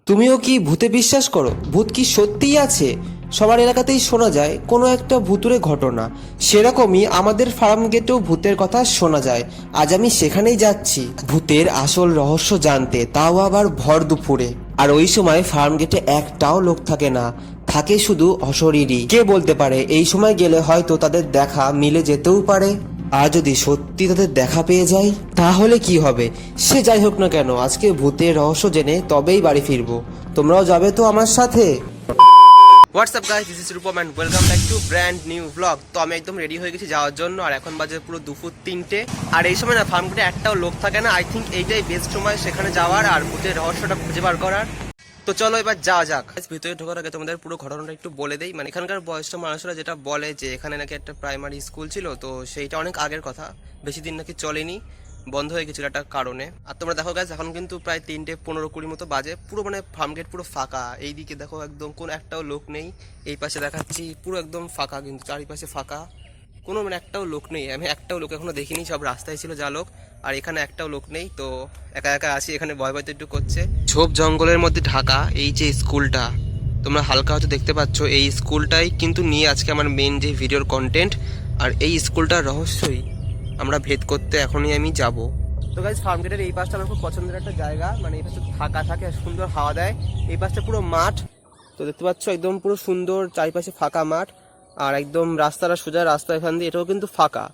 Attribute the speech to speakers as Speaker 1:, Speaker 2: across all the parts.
Speaker 1: তুমিও কি ভূতে বিশ্বাস করো? ভূত কি সত্যিই আছে? সবার এলাকাতেই শোনা যায় কোনো একটা ভুতুড়ে ঘটনা। সেরকমই আমাদের ফার্ম গেটেও ভূতের কথা শোনা যায়। আজ আমি সেখানেই যাচ্ছি ভূতের আসল রহস্য জানতে, তাও আবার ভর দুপুরে। আর ওই সময় ফার্ম গেটে একটাও লোক থাকে না, থাকে শুধু অশরীরী। কে বলতে পারে এই সময় গেলে হয়তো তাদের দেখা মিলে যেতেও পারে। আর যদি সত্যি তাদের দেখা পেয়ে যায় তাহলে কি হবে? সে যাই হোক না কেন, আজকে ভূতের রহস্য জেনে তবেই বাড়ি ফিরবো। তোমরাও যাবে তো আমার সাথে? What's up guys, this is Rupam and welcome back to brand new blog. তো আমি একদম রেডি হয়ে গেছি যাওয়ার জন্য, আর এখন বাজে পুরো দুপুর 3টে। আর এই সময় না ফার্মগেটে একটাও লোক থাকে না। আই থিঙ্ক এইটাই বেস্ট সময় সেখানে যাওয়ার আর ভূতের রহস্যটা খুঁজে বার করার। তো চলো এবার যাওয়া যাক। ভিতরে ঢোকার আগে তোমাদের পুরো ঘটনাটা একটু বলে দেই। মানে এখানকার বয়স্ক মানুষরা যেটা বলে যে এখানে নাকি একটা প্রাইমারি স্কুল ছিল, তো সেইটা অনেক আগের কথা, বেশি দিন নাকি চলেনি, বন্ধ হয়ে গেছিল একটা কারণে। আর তোমরা দেখো গাইস, এখন কিন্তু প্রায় 3:15-20 মতো বাজে। পুরো মানে ফার্মগেট পুরো ফাঁকা। এইদিকে দেখো একদম কোনো একটাও লোক নেই। এই পাশে দেখাচ্ছি পুরো একদম ফাঁকা, কিন্তু চারিপাশে ফাঁকা, কোনো মানে একটাও লোক নেই। আমি একটাও লোক এখনো দেখিনি, সব রাস্তায় ছিল যা লোক। আর এখানে একটাও লোক নেই, তো একা একা আছি এখানে, ভয় ভয় তো একটু করছে। ঝোপ জঙ্গলের মধ্যে ঢাকা এই যে স্কুলটা তোমরা হালকা হয়তো দেখতে পাচ্ছ, এই স্কুলটাই কিন্তু নিয়ে আজকে আমার মেন যে ভিডিওর কন্টেন্ট। আর এই স্কুলটার রহস্যই আমরা ভেদ করতে এখনই আমি যাব। তো গাইস, ফার্মগেটের এই পাশটা আমার খুব পছন্দের একটা জায়গা। মানে এই পাশটা ফাঁকা থাকে আর সুন্দর হাওয়া দেয়। এই পাশটা পুরো মাঠ, তো দেখতে পাচ্ছ একদম পুরো সুন্দর চারিপাশে ফাঁকা মাঠ। আর একদম রাস্তাটা সোজা রাস্তা, এখান দিয়ে এটাও কিন্তু ফাঁকা।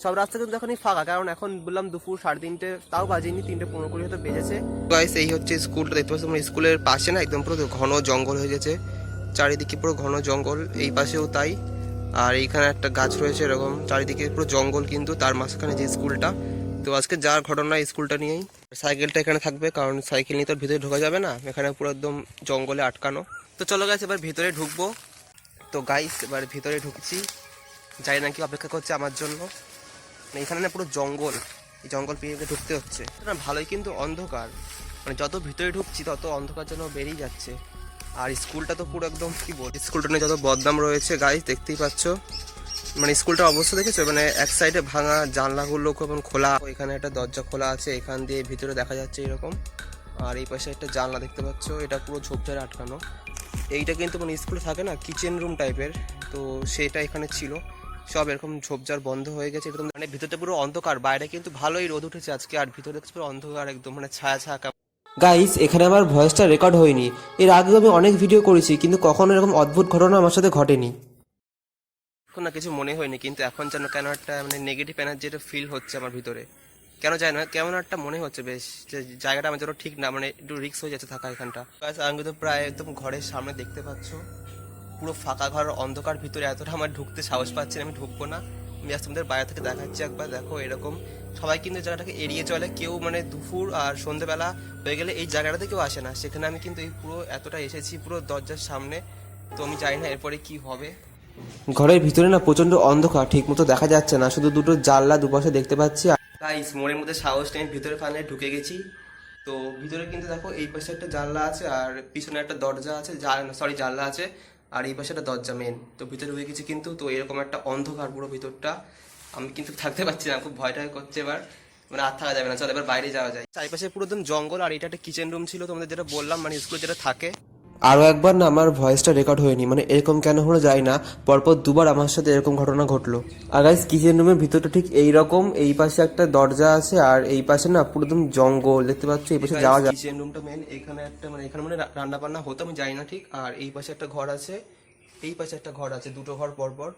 Speaker 1: সব রাস্তা কিন্তু এখনই ফাঁকা, কারণ এখন বললাম দুপুর 3:30, তাও বাজেনি, 3:15 হয়তো বেজেছে। গাইস, এই হচ্ছে স্কুলটা দেখতে পাচ্ছ। আমার স্কুলের পাশে না একদম পুরো ঘন জঙ্গল হয়ে গেছে, চারিদিকে পুরো ঘন জঙ্গল। এই পাশেও তাই। আর এইখানে একটা গাছ রয়েছে এরকম, চারিদিকে পুরো জঙ্গল, কিন্তু তার মাঝখানে যে স্কুলটা। তো আজকে যার ঘটনা স্কুলটা নিয়েই। সাইকেলটা এখানে থাকবে, কারণ সাইকেল নিয়ে তো ভিতরে ঢোকা যাবে না, এখানে পুরো একদম জঙ্গলে আটকানো। তো চলো গাইস, এবার ভিতরে ঢুকবো। তো গাইস, এবার ভিতরে ঢুকছি, যাই না কি অপেক্ষা করছে আমার জন্য। এখানে না পুরো জঙ্গল, এই জঙ্গল পেরিয়ে ঢুকতে হচ্ছে না। ভালোই কিন্তু অন্ধকার, মানে যত ভিতরে ঢুকছি তত অন্ধকার যেন বেরিয়ে যাচ্ছে। আর স্কুলটা তো পুরো একদম কি বল, স্কুলটা নিয়ে যত বদনাম রয়েছে গাইস, দেখতেই পাচ্ছ। মানে স্কুলটার অবস্থা দেখেছো? মানে এক সাইডে ভাঙা, জানলাগুলো কেমন খোলা, এখানে একটা দরজা খোলা আছে, এখান দিয়ে ভিতরে দেখা যাচ্ছে এরকম। আর এই পাশে একটা জানলা দেখতে পাচ্ছ, এটা পুরো ঝোপঝাড়ে আটকানো। এইটা কিন্তু মানে স্কুলে থাকে না কিচেন রুম টাইপের, তো সেটা এখানে ছিল। সব এরকম ঝোপঝাড় বন্ধ হয়ে গেছে এরকম। মানে ভিতরটা পুরো অন্ধকার, বাইরে কিন্তু ভালোই রোদ উঠেছে আজকে, আর ভিতরে দেখছি পুরো অন্ধকার একদম, মানে ছায়া ছায়া। গাইস, এখানে আমার ভয়েসটা রেকর্ড হয়নি। এর আগেও আমি অনেক ভিডিও করেছি, কিন্তু কখনো এরকম অদ্ভুত ঘটনা আমার সাথে ঘটেনি। এখন না কিছু মনে হয়নি, কিন্তু এখন যেন কেন একটা মানে নেগেটিভ এনার্জি একটা ফিল হচ্ছে আমার ভিতরে। কেন যায় না, কেমন একটা মনে হচ্ছে বেশ, যে জায়গাটা আমার জন্য ঠিক না, মানে একটু রিস্ক হয়ে যাচ্ছে থাকা এখানটা। আমি তো প্রায় একদম ঘরের সামনে দেখতে পাচ্ছ, পুরো ফাঁকা ঘর, অন্ধকার, ভিতরে এতটা আমার ঢুকতে সাহস পাচ্ছি না, আমি ঢুকবো না। আমি আজ তোমাদের বাইরে থেকে দেখাচ্ছি একবার, দেখো এরকম। সবাই কিন্তু জায়গাটাকে এড়িয়ে চলে, কেউ মানে দুপুর আর সন্ধ্যেবেলা হয়ে গেলে এই জায়গাটাতে কেউ আসে না। সেখানে আমি কিন্তু এই পুরো এতটা এসেছি পুরো দরজার সামনে। তো আমি জানি না এরপরে কি হবে। ঘরের ভিতরে না প্রচন্ড অন্ধকার, ঠিক মতো দেখা যাচ্ছে না, শুধু দুটো জানলা দুপাশে দেখতে পাচ্ছি। গাইস, মনের মধ্যে সাহস নেই, ভিতরে ফাইনালি ঢুকে গেছি। তো ভিতরে কিন্তু দেখো এই পাশে একটা জানলা আছে, আর পিছনে একটা দরজা আছে, জানলা আছে, আর এই পাশে একটা দরজা মেন। তো ভিতরে হয়ে গেছি কিন্তু, তো এরকম একটা অন্ধকার পুরো ভিতরটা, আমি কিন্তু থাকতে পারছি না, খুব ভয়টা করছে এবার, মানে আর থাকা যাবে না। চল এবার বাইরে যাওয়া যায়। চারিপাশে পুরো একদম জঙ্গল, আর এটা একটা কিচেন রুম ছিল তোমাদের যেটা বললাম, মানে স্কুলে যেটা থাকে। আরও একবার না আমার ভয়েসটা রেকর্ড হয়নি, মানে এরকম কেন হলো যায় না, পরপর দুবার আমার সাথে এরকম ঘটনা ঘটলো। আর গাইস, কিচেন রুমের ভিতরটা ঠিক এইরকম, এই পাশে একটা দরজা আছে, আর এই পাশে না পুরো একদম জঙ্গল দেখতে পাচ্ছ। এই পাশে যাওয়া যায়, কিচেন রুমটা মেন, এখানে একটা মানে এখানে মানে রান্না বান্না হতো, আমি জানি না ঠিক। আর এই পাশে একটা ঘর আছে, এই পাশে একটা ঘর আছে, দুটো ঘর পরপর।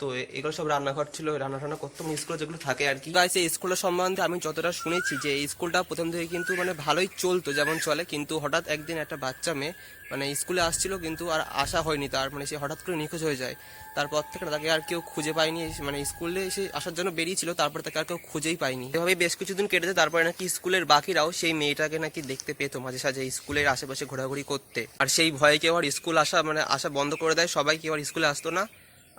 Speaker 1: তো এগুলো সব রান্নাঘর ছিল, রান্না টান্না করতাম স্কুলে যেগুলো থাকে আর কি। গাইস, এই স্কুলের সম্বন্ধে আমি যতটা শুনেছি, যে এই স্কুলটা প্রথম থেকে কিন্তু মানে ভালোই চলতো, যেমন চলে, কিন্তু হঠাৎ একদিন একটা বাচ্চা মেয়ে মানে স্কুলে আসছিল, কিন্তু আর আসা হয়নি তার, মানে সে হঠাৎ করে নিখোঁজ হয়ে যায়। তারপর থেকে তাকে আর কেউ খুঁজে পায়নি, মানে স্কুলে এসে আসার জন্য বেরিয়েছিল, তারপর তাকে আর কেউ খুঁজেই পায়নি। এভাবে বেশ কিছুদিন কেটে যায়, তারপরে নাকি স্কুলের বাকিরাও সেই মেয়েটাকে নাকি দেখতে পেতো মাঝে সাঝে স্কুলের আশেপাশে ঘোরাঘুরি করতে। আর সেই ভয়ে কেউ আর স্কুল আসা মানে আসা বন্ধ করে দেয়, সবাই কেউ আর স্কুলে আসতো না।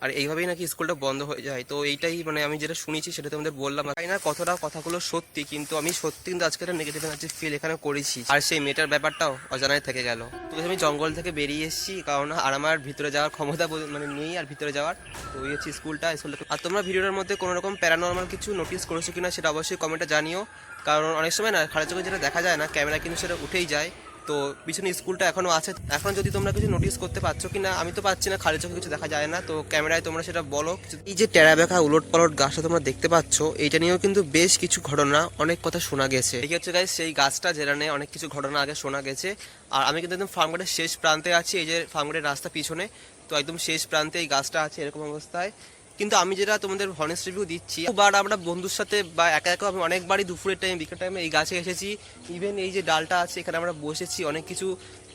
Speaker 1: আর এইভাবেই নাকি স্কুলটা বন্ধ হয়ে যায়। তো এইটাই মানে আমি যেটা শুনেছি সেটা তোমাদের বললাম। তাই না কতটা কথাগুলো সত্যি, কিন্তু আমি সত্যি কিন্তু আজকে একটা নেগেটিভ এনার্জি ফিল এখানে করেছি, আর সেই মেয়েটার ব্যাপারটাও অজানায় থেকে গেল। তো আমি জঙ্গল থেকে বেরিয়ে এসেছি, কারণ আর আমার ভিতরে যাওয়ার ক্ষমতা মানে নেই আর ভিতরে যাওয়ার। তো ওই হচ্ছে স্কুলটা। আর তোমরা ভিডিওটার মধ্যে কোনো রকম প্যারানর্মাল কিছু নোটিস করেছো কিনা সেটা অবশ্যই কমেন্টে জানিও, কারণ অনেক সময় না খারাপ চোখে যেটা দেখা যায় না ক্যামেরা, কিন্তু সেটা উঠেই যায়। তো তো পিছনে স্কুলটা এখনো আছে। এখন যদি তোমরা কিছু নোটিস করতে পারছো কিনা, আমি তো পাচ্ছি না, খালি চোখে কিছু দেখা যায় না, তো ক্যামেরায় তোমরা সেটা বলো। এই যে টেরা বেঁকা উলট পালট গাছটা তোমরা দেখতে পাচ্ছ, এইটা নিয়েও কিন্তু বেশ কিছু ঘটনা, অনেক কথা শোনা গেছে। এই হচ্ছে গাইস সেই গাছটা, যেটা নিয়ে অনেক কিছু ঘটনা আগে শোনা গেছে। আর আমি কিন্তু একদম ফার্ম গেটের শেষ প্রান্তে আছি, এই যে ফার্ম গেটের রাস্তা পিছনে, তো একদম শেষ প্রান্তে এই গাছটা আছে এরকম অবস্থায়। কিন্তু আমি যেটা তোমাদের হনেস্ট রিভিউ দিচ্ছি, বার আমরা বন্ধুর সাথে বা একা একা আমি অনেকবারই দুপুরের টাইম বিকেল টাইমে এই গাছে এসেছি। ইভেন এই যে ডালটা আছে এখানে আমরা বসেছি, অনেক কিছু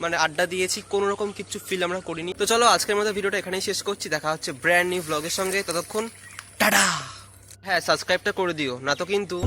Speaker 1: মানে আড্ডা দিয়েছি, কোনো রকম কিছু ফিল আমরা করিনি। তো চলো আজকের মতো ভিডিওটা এখানেই শেষ করছি, দেখা হচ্ছে ব্র্যান্ড নিউ ব্লগের সঙ্গে, ততক্ষণ টাটা। হ্যাঁ, সাবস্ক্রাইবটা করে দিও, না তো কিন্তু